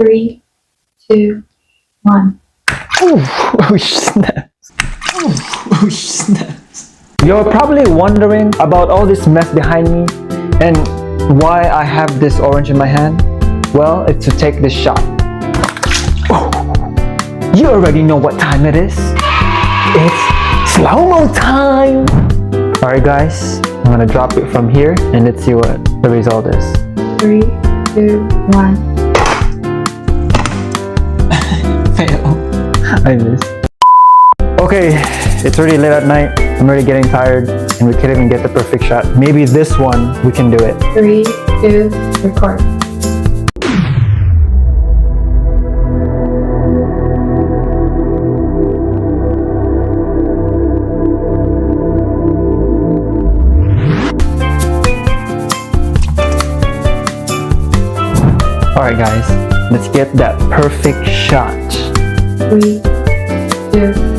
3, 2, 1. Oh snaps. Oh snaps. You're probably wondering about all this mess behind me and why I have this orange in my hand. Well, it's to take this shot. Oh, you already know what time it is. It's slow-mo time. Alright guys, I'm gonna drop it from here and let's see what the result is. 3, 2, 1. Fail. I missed. Okay, it's already late at night. I'm already getting tired and we can't even get the perfect shot. Maybe this one, we can do it. 3, 2, record. Alright guys, let's get that perfect shot. 3, 2,